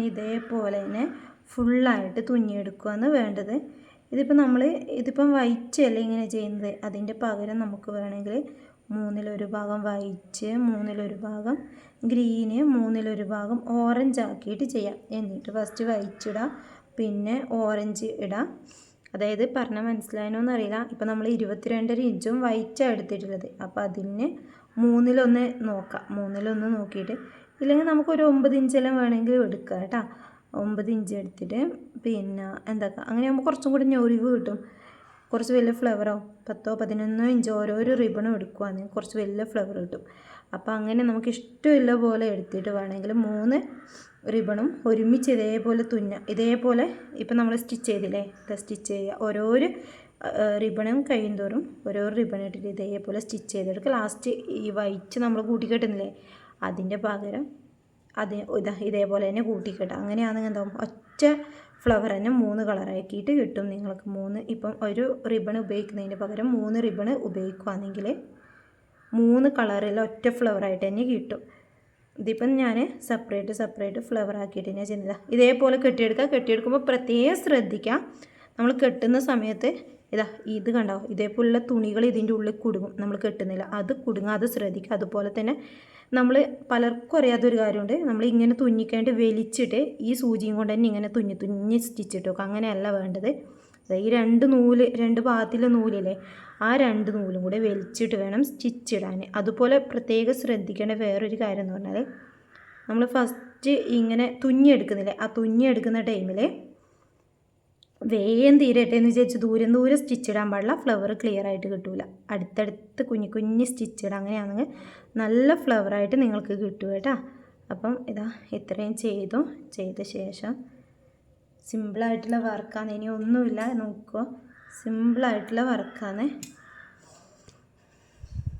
ഇതേപോലെ തന്നെ ഫുള്ളായിട്ട് തുന്നിയെടുക്കുകയാണ് വേണ്ടത്. ഇതിപ്പം വൈറ്റ് അല്ല ഇങ്ങനെ ചെയ്യുന്നത്. അതിൻ്റെ പകരം നമുക്ക് വേണമെങ്കിൽ 1/3 ഭാഗം വൈറ്റ്, 1/3 ഭാഗം ഗ്രീന്, 1/3 ഭാഗം ഓറഞ്ച് ആക്കിയിട്ട് ചെയ്യാം. എന്നിട്ട് ഫസ്റ്റ് വൈറ്റ് ഇടാം, പിന്നെ ഓറഞ്ച് ഇടാം. അതായത് പറഞ്ഞാൽ മനസ്സിലായെന്നൊന്നും അറിയില്ല. ഇപ്പം നമ്മൾ 22.5 ഇഞ്ചും വൈറ്റാണ് എടുത്തിട്ടുള്ളത്. അപ്പോൾ അതിന് 3/1 നോക്കാം. 3/1 നോക്കിയിട്ട് ഇല്ലെങ്കിൽ നമുക്കൊരു 9 ഇഞ്ചെല്ലാം വേണമെങ്കിൽ എടുക്കാം കേട്ടോ. 9 ഇഞ്ച് എടുത്തിട്ട് പിന്നെ അങ്ങനെ ആകുമ്പോൾ കുറച്ചും കൂടി ഞൊറിവ് കിട്ടും. കുറച്ച് വലിയ ഫ്ലവറോ 10-11 ഇഞ്ച് ഓരോരോ റിബണും എടുക്കുകയാണെങ്കിൽ കുറച്ച് വലിയ ഫ്ലവർ കിട്ടും. അപ്പോൾ അങ്ങനെ നമുക്ക് ഇഷ്ടമുള്ള പോലെ എടുത്തിട്ട് വേണമെങ്കിൽ 3 റിബണും ഒരുമിച്ച് ഇതേപോലെ തുന്നാം. ഇതേപോലെ ഇപ്പം നമ്മൾ സ്റ്റിച്ച് ചെയ്തില്ലേ, സ്റ്റിച്ച് ചെയ്യുക. ഓരോരോ റിബണും കഴിയുന്തോറും ഓരോ റിബൺ ഇട്ടിട്ട് ഇതേപോലെ സ്റ്റിച്ച് ചെയ്തെടുക്കുക. ലാസ്റ്റ് ഈ വൈറ്റ് നമ്മൾ കൂട്ടിക്കെട്ടുന്നില്ലേ, അതിൻ്റെ പകരം ഇതേപോലെ തന്നെ കൂട്ടിക്കെട്ടുക. അങ്ങനെയാണെങ്കിൽ എന്താവും, ഒറ്റ ഫ്ലവർ തന്നെ 3 കളറാക്കിയിട്ട് കിട്ടും നിങ്ങൾക്ക്. ഇപ്പം ഒരു റിബൺ ഉപയോഗിക്കുന്നതിന് പകരം 3 റിബൺ ഉപയോഗിക്കുകയാണെങ്കിൽ 3 കളറിൽ ഒറ്റ ഫ്ലവറായിട്ട് തന്നെ കിട്ടും. ഇതിപ്പം ഞാൻ സെപ്പറേറ്റ് ഫ്ലവർ ആക്കിയിട്ട് തന്നെ ചെയ്യുന്നത്. ഇതേപോലെ കെട്ടിയെടുക്കുമ്പോൾ പ്രത്യേകം ശ്രദ്ധിക്കാം. നമ്മൾ കെട്ടുന്ന സമയത്ത് ഇത് കണ്ടോ, ഇതേപോലുള്ള തുണികൾ ഇതിൻ്റെ ഉള്ളിൽ കുടുങ്ങും. നമ്മൾ കെട്ടുന്നില്ല, അത് കുടുങ്ങാതെ ശ്രദ്ധിക്കുക. അതുപോലെ തന്നെ നമ്മൾ പലർക്കും അറിയാത്തൊരു കാര്യമുണ്ട്, നമ്മൾ ഇങ്ങനെ തുന്നിക്കേണ്ടി വലിച്ചിട്ട് ഈ സൂചിയും കൊണ്ട് തന്നെ ഇങ്ങനെ തുന്നി സ്റ്റിച്ചിട്ട് വെക്കുക. അങ്ങനെയല്ല വേണ്ടത്. ഈ 2 ഭാഗത്തിലെ നൂലില്ലേ, ആ 2 നൂലും കൂടെ വലിച്ചിട്ട് വേണം സ്റ്റിച്ചിടാൻ. അതുപോലെ പ്രത്യേകം ശ്രദ്ധിക്കേണ്ട വേറൊരു കാര്യം എന്ന് പറഞ്ഞാൽ, നമ്മൾ ഫസ്റ്റ് ഇങ്ങനെ തുന്നിയെടുക്കുന്നില്ലേ, ആ തുന്നിയെടുക്കുന്ന ടൈമിൽ വേഗം തീരട്ടെ എന്ന് വിചാരിച്ച് ദൂരം സ്റ്റിച്ചിടാൻ പാടില്ല. ഫ്ലവർ ക്ലിയർ ആയിട്ട് കിട്ടില്ല. അടുത്തടുത്ത് കുഞ്ഞ് സ്റ്റിച്ചിടാം. അങ്ങനെയാണെങ്കിൽ നല്ല ഫ്ലവറായിട്ട് നിങ്ങൾക്ക് കിട്ടും കേട്ടോ. അപ്പം ഇത്രയും ചെയ്ത ശേഷം സിമ്പിളായിട്ടുള്ള വർക്കാണ്. ഇനി ഒന്നുമില്ല, നോക്കുക, സിമ്പിളായിട്ടുള്ള വർക്കാണ്.